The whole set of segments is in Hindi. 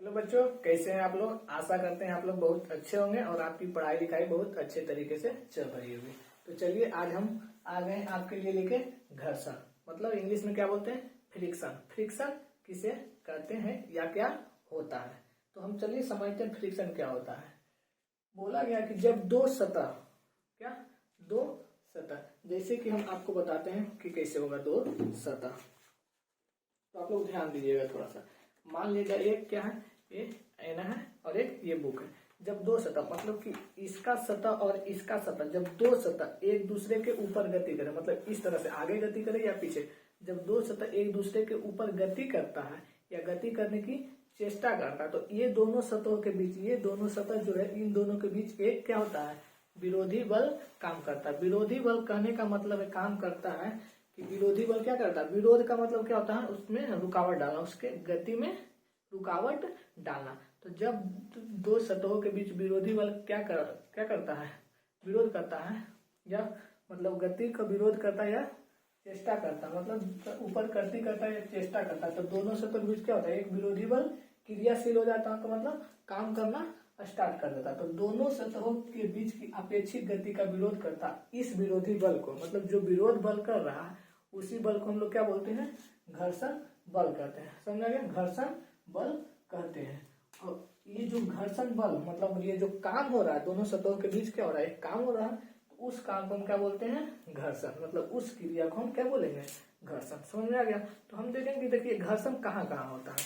हेलो बच्चों, कैसे हैं आप लोग। आशा करते हैं आप लोग बहुत अच्छे होंगे और आपकी पढ़ाई लिखाई बहुत अच्छे तरीके से चल रही होगी। तो चलिए आज हम आ गए आपके लिए लेके घर्षण, मतलब इंग्लिश में क्या बोलते हैं, फ्रिक्शन। फ्रिक्शन किसे कहते हैं या क्या होता है, तो हम चलिए समझते हैं फ्रिक्शन क्या होता है। बोला गया कि जब दो सतह, क्या दो सतह, जैसे कि हम आपको बताते हैं कि कैसे होगा दो सतह। तो आप लोग ध्यान दीजिएगा थोड़ा सा। मान लीजिए एक क्या है, ये आईना है और एक ये बुक है। जब दो सतह, मतलब कि इसका सतह और इसका सतह, जब दो सतह एक दूसरे के ऊपर गति करे, मतलब इस तरह से आगे गति करे या पीछे, जब दो सतह एक दूसरे के ऊपर गति करता है या गति करने की चेष्टा करता है, तो ये दोनों सतहों के बीच, ये दोनों सतह जो है, इन दोनों के बीच एक क्या होता है, विरोधी बल काम करता है। विरोधी बल कहने का मतलब है, काम करता है कि विरोधी बल क्या करता है। विरोध का मतलब क्या होता है, उसमें रुकावट डालना, उसके गति में रुकावट डालना। तो जब दो सतहों के बीच विरोधी बल क्या करता है, विरोध करता है, या मतलब गति का विरोध करता है या चेष्टा करता है, मतलब ऊपर गति करता है या चेष्टा करता है, तो दोनों सतहों के बीच क्या होता है, एक विरोधी बल क्रियाशील हो जाता है, तो मतलब काम करना स्टार्ट कर देता है। तो दोनों सतहों के बीच की अपेक्षित गति का विरोध करता इस विरोधी बल को, मतलब जो विरोध बल कर रहा है उसी बल को हम लोग क्या बोलते हैं, घर्षण बल कहते हैं। समझा गया, घर्षण बल कहते हैं। और ये जो घर्षण बल, मतलब ये जो काम हो रहा है दोनों सतहों के बीच क्या हो रहा है, एक काम हो रहा है, तो उस काम को हम क्या बोलते हैं, घर्षण। मतलब उस क्रिया को हम क्या बोलेंगे, घर्षण। समझ में आ गया। तो हम देखेंगे, देखिए घर्षण कहाँ कहाँ होता है।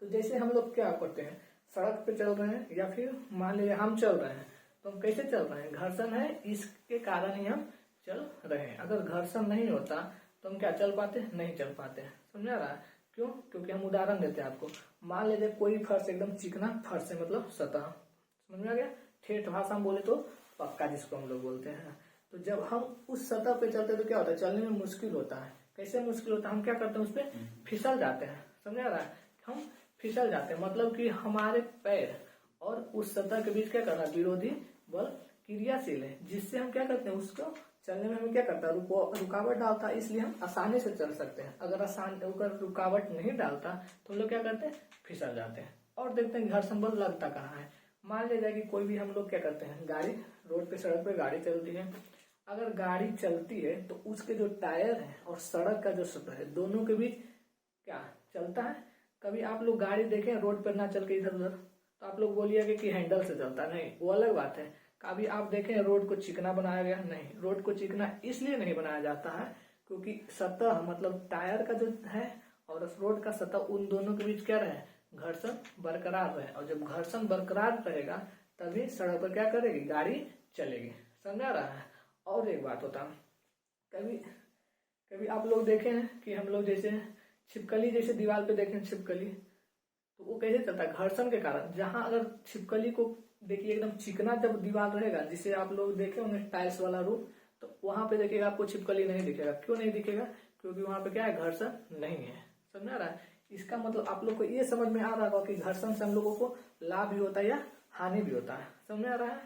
तो जैसे हम लोग क्या करते हैं, सड़क पे चल रहे हैं या फिर मान लीजिए हम चल रहे हैं, तो हम कैसे चल रहे हैं, घर्षण है, इसके कारण ही हम चल रहे हैं। अगर घर्षण नहीं होता तो हम क्या चल पाते, नहीं चल पाते हैं। समझ आ रहा है, क्यों, क्योंकि हम उदाहरण देते हैं आपको। मान लीजिए कोई फर्श एकदम चिकना फर्श है, मतलब सतह, समझ में आ गया। ठेठ भाषा में बोले तो पक्का, जिसको हम लोग बोलते हैं। तो जब हम उस सतह पे चलते हैं तो क्या होता है, चलने में मुश्किल होता है। कैसे मुश्किल होता है, हम क्या करते हैं, उस पर फिसल जाते हैं। समझ आ रहा है, हम फिसल जाते हैं, मतलब कि हमारे पैर और उस सतह के बीच क्या करना, विरोधी बल क्रियाशील है, जिससे हम क्या करते हैं, उसको चलने में हमें क्या करता है, रुकावट डालता है, इसलिए हम आसानी से चल सकते हैं। अगर अगर रुकावट नहीं डालता तो हम लोग क्या करते हैं, फिसल जाते हैं। और देखते हैं घर्षण बल लगता कहाँ है। मान लीजिए कि कोई भी हम लोग क्या करते हैं, गाड़ी, रोड पे सड़क पे गाड़ी चलती है। अगर गाड़ी चलती है तो उसके जो टायर है और सड़क का जो सतह है, दोनों के बीच क्या चलता है। कभी आप लोग गाड़ी देखें रोड पर ना चल के इधर उधर, तो आप लोग बोलिएगा कि हैंडल से चलता, नहीं, वो अलग बात है। कभी आप देखें रोड को चिकना बनाया गया, नहीं, रोड को चिकना इसलिए नहीं बनाया जाता है क्योंकि सतह, मतलब टायर का जो है और रोड का सतह, उन दोनों के बीच क्या रहे, घर्षण बरकरार रहे। और जब घर्षण बरकरार रहेगा तभी सड़क पर क्या करेगी, गाड़ी चलेगी। समझा रहा है। और एक बात होता है, कभी कभी आप लोग देखे हैं कि हम लोग जैसे छिपकली, जैसे दीवार पे देखें छिपकली, तो वो कैसे चलता है, घर्षण के कारण। जहां अगर छिपकली को देखिए एकदम चिकना जब दीवार रहेगा, जिसे आप लोग देखे होंगे टाइल्स वाला रूम, तो वहां पे देखिएगा आपको छिपकली नहीं दिखेगा। क्यों नहीं दिखेगा, क्योंकि वहां पे क्या है, घर्षण नहीं है। समझ आ रहा है। इसका मतलब आप लोग को ये समझ में आ रहा होगा कि घर्षण से हम लोगों को लाभ भी होता है या हानि भी होता है। समझ में आ रहा है।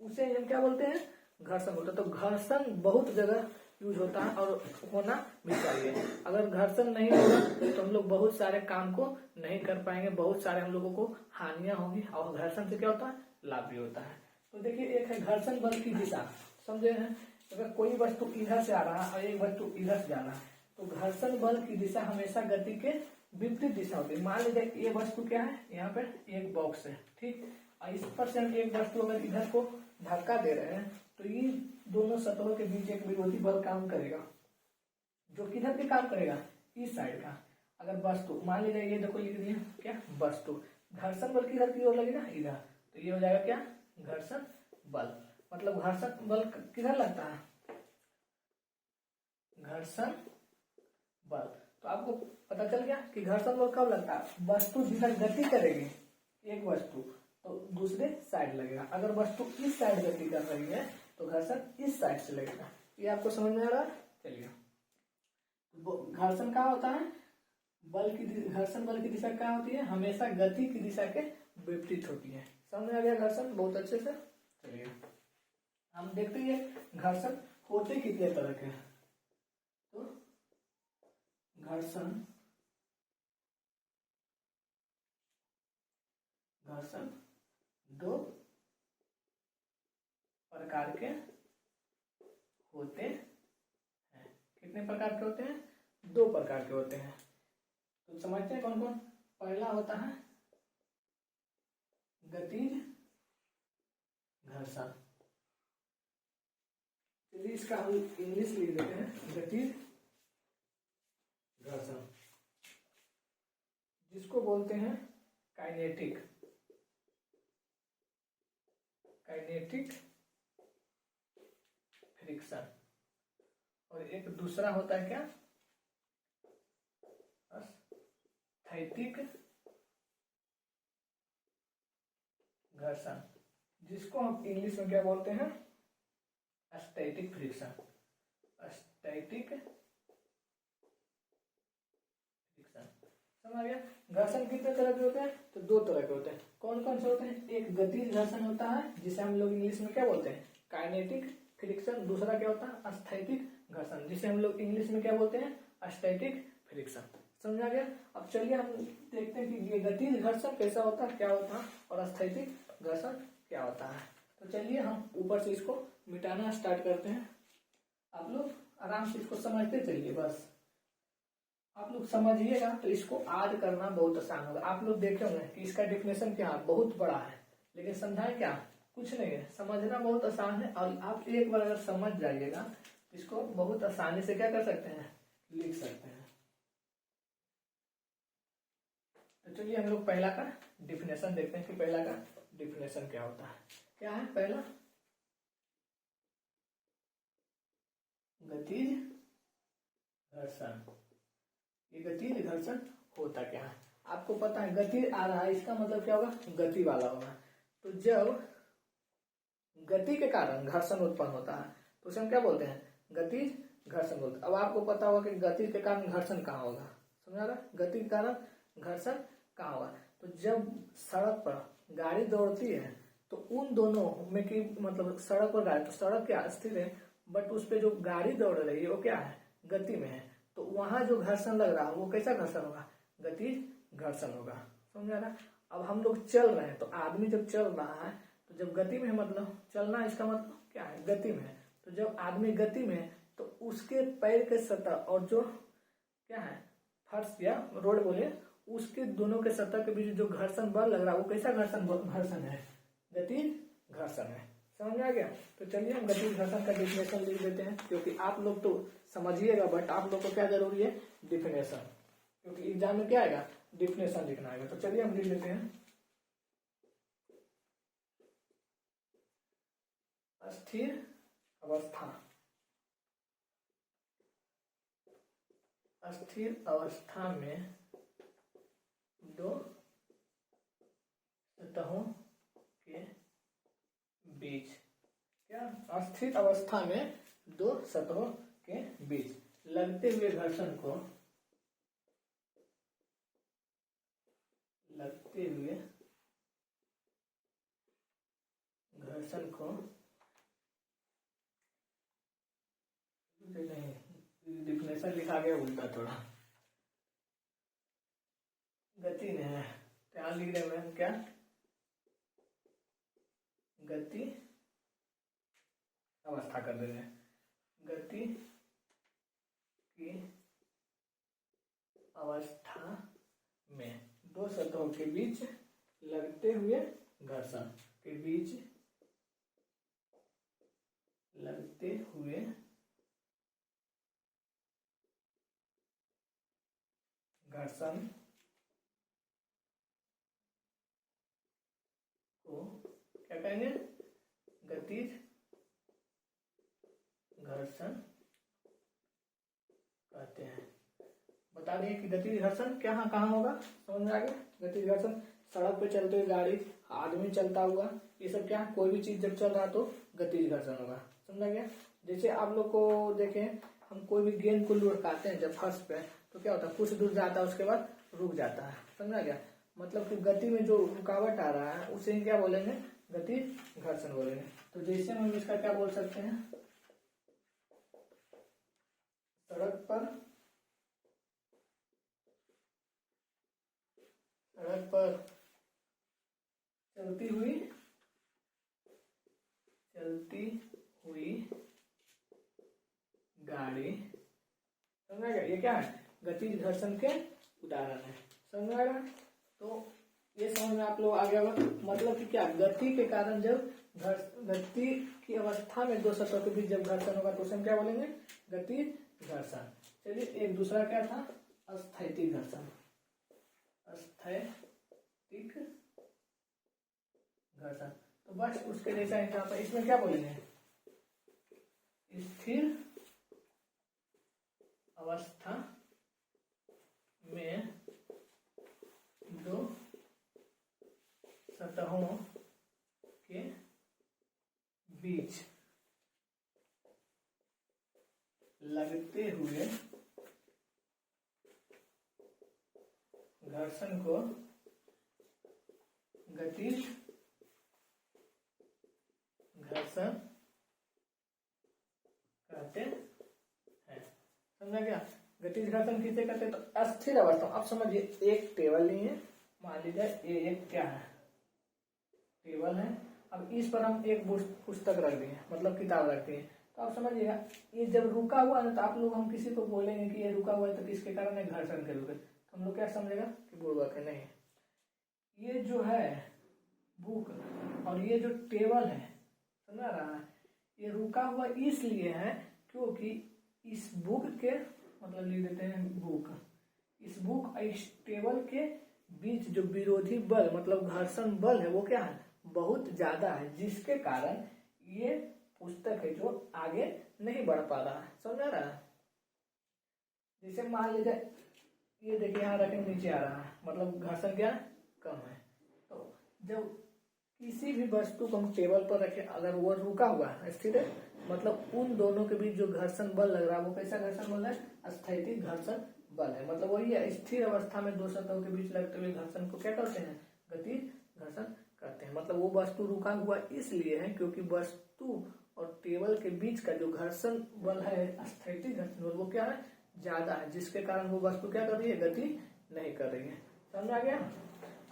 उसे हम क्या बोलते हैं, घर्षण बोलते हैं। तो घर्षण बहुत जगह यूज होता है और होना भी चाहिए। अगर घर्षण नहीं होगा तो हम लोग बहुत सारे काम को नहीं कर पाएंगे, बहुत सारे हम लोगों को हानियां होगी। और घर्षण से क्या होता है, लाभ भी होता है। तो देखिए, एक है घर्षण बल की दिशा, समझे हैं। अगर कोई वस्तु इधर से आ रहा है और एक वस्तु इधर से जाना है, तो घर्षण बल की दिशा हमेशा गति के विपरीत दिशा होती है। मान लीजिए ये वस्तु क्या है, यहाँ पे एक बॉक्स है, ठीक, और इस पर से हम एक वस्तु अगर इधर को धक्का दे रहे हैं, तो ये दोनों सतहों के बीच एक विरोधी बल काम करेगा, जो किधर के काम करेगा, इस साइड का। अगर वस्तु, मान लीजिए ये देखो लिख दिया क्या, वस्तु, घर्षण बल किधर की ओर लगेगा, इधर, तो ये हो जाएगा क्या, घर्षण बल। मतलब घर्षण बल किधर लगता है, घर्षण बल। तो आपको पता चल गया कि घर्षण बल कब लगता है, वस्तु जिधर गति करेगी, एक वस्तु, तो दूसरे साइड लगेगा। अगर वस्तु इस साइड गति कर रही है तो घर्षण इस साइड से लगेगा। ये आपको समझ में आ रहा है। चलिए, घर्षण क्या होता है, बल की, घर्षण बल की दिशा क्या होती है, हमेशा गति की दिशा के विपरीत होती है। समझ में आ गया घर्षण बहुत अच्छे से। चलिए हम देखते हैं घर्षण होते कितने तरह के हैं। तो घर्षण घर्षण दो प्रकार के होते हैं। कितने प्रकार के होते हैं? दो प्रकार के होते हैं। तो समझते हैं कौन कौन? पहला होता है गतिज घर्षण। चलिए इसका हम इंग्लिश लिख देते हैं, गतिज घर्षण, जिसको बोलते हैं काइनेटिक फ्रिक्शन। और एक दूसरा होता है क्या? स्थैतिक घर्षण, जिसको हम इंग्लिश में क्या बोलते हैं? Static friction. स्टैटिक फ्रिक्शन, समझ गया? घर्षण कितने तरह के होते हैं? तो दो तरह के होते हैं। कौन कौन से होते हैं? एक गतिज घर्षण होता है, जिसे हम लोग इंग्लिश में क्या बोलते हैं? Kinetic friction. दूसरा क्या होता है? स्थैतिक घर्षण, जिसे हम लोग इंग्लिश में क्या बोलते हैं? Static friction. समझा गया? अब चलिए हम देखते हैं कि ये गतिज घर्षण कैसा होता है, क्या होता है, और स्थैतिक घर्षण क्या होता है। तो चलिए हम ऊपर से इसको मिटाना स्टार्ट करते हैं। आप लोग आराम से इसको समझते चलिए, बस आप लोग समझिएगा तो इसको याद करना बहुत आसान होगा। आप लोग देखे होंगे कि इसका डेफिनेशन क्या है, बहुत बड़ा है, लेकिन समझाएं क्या? कुछ नहीं है। समझना बहुत आसान है, और आप एक बार अगर समझ जाइएगा तो इसको बहुत आसानी से क्या कर सकते हैं? लिख सकते हैं। तो चलिए हम लोग पहला का डिफिनेशन देखते हैं कि पहला का डिफिनेशन क्या होता है। क्या है पहला? गतिज घर्षण। ये गतिज घर्षण होता क्या है? आपको पता है गति आ रहा है, इसका मतलब क्या होगा? गति वाला होगा। तो जब गति के कारण घर्षण उत्पन्न होता है तो उसे हम क्या बोलते हैं? गतिज घर्षण बोलते हैं। अब आपको पता होगा कि गति के कारण घर्षण कहाँ होगा, समझा रहा? गति के कारण घर्षण कहाँ होगा? तो जब सड़क पर गाड़ी दौड़ती है तो उन दोनों में की मतलब सड़क पर गाड़ी, तो सड़क क्या स्थिर है, बट उस पर जो गाड़ी दौड़ रही है वो क्या है? गति में है। तो वहां जो घर्षण लग रहा है वो कैसा घर्षण होगा? गतिज घर्षण होगा। समझा ना? अब हम लोग चल रहे हैं, तो आदमी जब चल रहा है तो जब गति में है, मतलब चलना, इसका मतलब क्या है? गति में है। तो जब आदमी गति में है तो उसके पैर के सतह और जो क्या है फर्श या रोड बोले, उसके दोनों के सतह के बीच जो घर्षण बल लग रहा है वो कैसा घर्षण है? गतिज घर्षण है। समझ में आ गया? तो चलिए हम गतिज घर्षण का डिफिनेशन लिख देते हैं, क्योंकि आप लोग तो समझिएगा, बट आप लोग को क्या जरूरी है? डिफिनेशन, क्योंकि एग्जाम में क्या आएगा? डिफिनेशन लिखना आएगा। तो चलिए हम लिख लेते हैं, स्थिर अवस्था। स्थिर अवस्था में दो सतहों के बीच, क्या? अस्थिर अवस्था में दो सतहों के बीच लगते हुए घर्षण को नहीं, डिफिनेशन लिखा गया उल्टा थोड़ा, गति नहीं है, यहाँ लिख रहे हैं क्या? गति अवस्था कर दे रहे हैं। गति की अवस्था में दो सतहों के बीच लगते हुए घर्षण के बीच लगते हुए घर्षण को क्या कहेंगे? गतिज घर्षण कहते हैं। बता दें कि गतिज घर्षण कहाँ कहाँ होगा, समझ में आ गया? गतिज घर्षण सड़क पे चलते हुए गाड़ी, आदमी चलता हुआ, ये सब क्या, कोई भी चीज जब चल रहा तो गतिज घर्षण होगा। समझा गया? जैसे आप लोग को देखें, हम कोई भी गेंद को लुढ़काते हैं जब फर्श पे, तो क्या होता है? कुछ दूर जाता है, उसके बाद रुक जाता है। समझा गया? मतलब कि गति में जो रुकावट आ रहा है उसे क्या बोलेंगे? गतिज घर्षण बोलेंगे। तो जैसे हम इसका क्या बोल सकते हैं? सड़क पर चलती हुई गाड़ी, समझ आएगा। ये क्या है, गतिज घर्षण के उदाहरण है, समझ आएगा। तो ये समझ में आप लोग आ गया होगा। मतलब कि क्या, गति के कारण जब गति की अवस्था में दो सतहों के बीच जब घर्षण होगा तो उसे हम क्या बोलेंगे, गतिज घर्षण। चलिए एक दूसरा क्या था, अस्थैतिक घर्षण। अस्थैतिक घर्षण तो बस उसके जैसा एग्जाम्पल, इसमें क्या बोलेंगे, स्थिर अवस्था में दो सतहों के बीच लगते हुए घर्षण को गतिज घर्षण कहते हैं। समझा क्या, गतिज घर्षण किसे कहते हैं, तो अस्थिर अवस्था। अब समझिए एक टेबल लिए, मान लीजिए ये एक क्या है, टेबल है। अब इस पर हम एक पुस्तक रख दिए, मतलब किताब रखते हैं। तो आप समझिएगा ये जब रुका हुआ है तो आप लोग, हम किसी को बोलेंगे कि ये रुका हुआ है तो किसके कारण है, घर्षण के रूप में। तो हम लोग क्या समझेगा कि बुड़बक है। नहीं, ये जो है बुक और ये जो टेबल है, समझ रहा है, ये रुका हुआ इसलिए है क्योंकि इस बुक के, मतलब लिख देते हैं बुक, इस बुक और इस टेबल के बीच जो विरोधी बल मतलब घर्षण बल है वो क्या है, बहुत ज्यादा है, जिसके कारण ये पुस्तक है जो आगे नहीं बढ़ पा रहा है। समझ रहा है। जैसे मान लीजिए ये देखिए यहाँ रखें, नीचे आ रहा है, मतलब घर्षण क्या कम है। तो जब किसी भी वस्तु को हम टेबल पर रखें, अगर वो रुका हुआ है, स्थिर है, मतलब उन दोनों के बीच जो घर्षण बल लग रहा है वो कैसा घर्षण बल है, अस्थैतिक घर्षण बल है। मतलब वही है, स्थिर अवस्था में दो सतहों के बीच लगते हुए घर्षण को क्या करते हैं, गतिज घर्षण कहते हैं। मतलब वो वस्तु रुका हुआ इसलिए है क्योंकि वस्तु और टेबल के बीच का जो घर्षण बल है, अस्थैतिक घर्षण बल, वो क्या है, ज्यादा है, जिसके कारण वो वस्तु क्या कर रही है, गति नहीं कर रही है। समझ आ गया।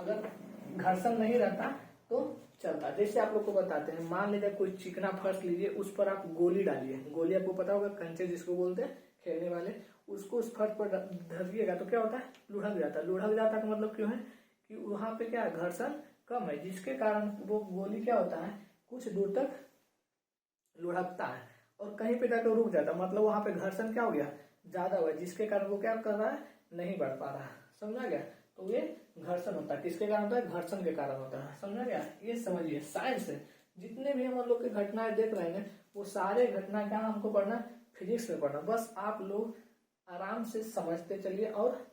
अगर घर्षण नहीं रहता तो चलता। जैसे आप लोग को बताते हैं, मान लीजिए कोई चिकना फर्श लीजिए, उस पर आप गोली डालिए, गोली आपको पता होगा, कंचे जिसको बोलते हैं खेलने वाले, उसको उस फर्श पर धरिएगा तो क्या होता है, लुढ़क जाता है। लुढ़क जाता का मतलब क्यों है कि वहां पे क्या घर्षण कम है, जिसके कारण वो गोली क्या होता है, कुछ दूर तक लुढ़कता है और कहीं पे जाकर रुक जाता है। मतलब वहां पे घर्षण क्या हो गया, ज्यादा हुआ, जिसके कारण वो क्या कर रहा है, नहीं बढ़ पा रहा है। समझा गया। तो ये घर्षण होता है, किसके कारण होता है, घर्षण के कारण होता है। समझा गया। ये समझिए साइंस है, जितने भी हम लोग की घटनाएं देख रहे हैं वो सारे घटना क्या हमको पढ़ना, फिजिक्स में पढ़ना। बस आप लोग आराम से समझते चलिए और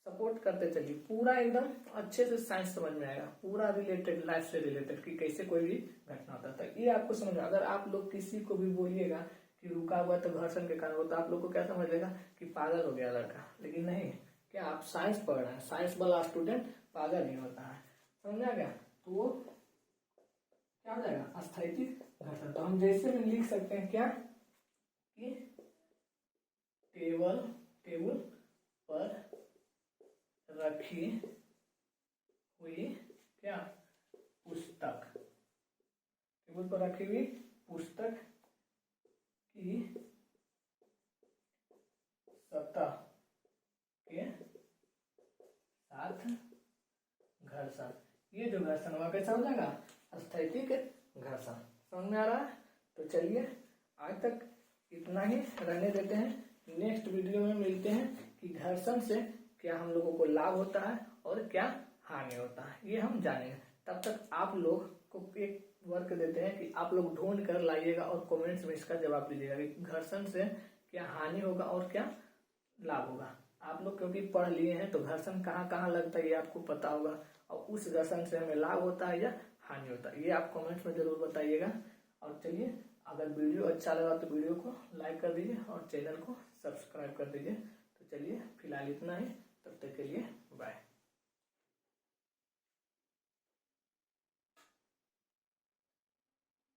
सपोर्ट करते चलिए, पूरा एकदम अच्छे से साइंस समझ में आएगा, पूरा रिलेटेड, लाइफ से रिलेटेड कि कैसे कोई भी घटना होता है। तो ये आपको समझ में, अगर आप लोग किसी को भी बोलिएगा कि रुका हुआ तो घर्षण के कारण होता है, आप लोग को क्या समझ लेगा कि पागल हो गया लड़का। लेकिन नहीं, क्या आप साइंस पढ़ रहे हैं, साइंस वाला स्टूडेंट पागल नहीं होता है। समझा गया। तो वो क्या हो जाएगा, अस्थैतिक घर्षण। तो हम जैसे भी लिख सकते हैं क्या कि टेबल पर रखी हुई क्या, पुस्तक, टेबल पर रखी हुई पुस्तक की सतह के साथ घर्षण, ये जो घर्षण हुआ कैसा हो जाएगा, अस्थैतिक घर्षण। समझ में आ रहा है। तो चलिए आज तक इतना ही रहने देते हैं, नेक्स्ट वीडियो में मिलते हैं कि घर्षण से क्या हम लोगों को लाभ होता है और क्या हानि होता है, ये हम जानेंगे। तब तक आप लोग को एक वर्क देते हैं कि आप लोग ढूंढ कर लाइएगा और कमेंट्स में इसका जवाब दीजिएगा कि घर्षण से क्या हानि होगा और क्या लाभ होगा। आप लोग क्योंकि पढ़ लिए हैं तो घर्षण कहाँ कहाँ लगता है ये आपको पता होगा, और उस घर्षण से हमें लाभ होता है या हानि होता है, ये आप कमेंट्स में जरूर बताइएगा। और चलिए, अगर वीडियो अच्छा लगा तो वीडियो को लाइक कर दीजिए और चैनल को सब्सक्राइब कर दीजिए। तो चलिए फिलहाल इतना ही, तब तक के लिए बाय।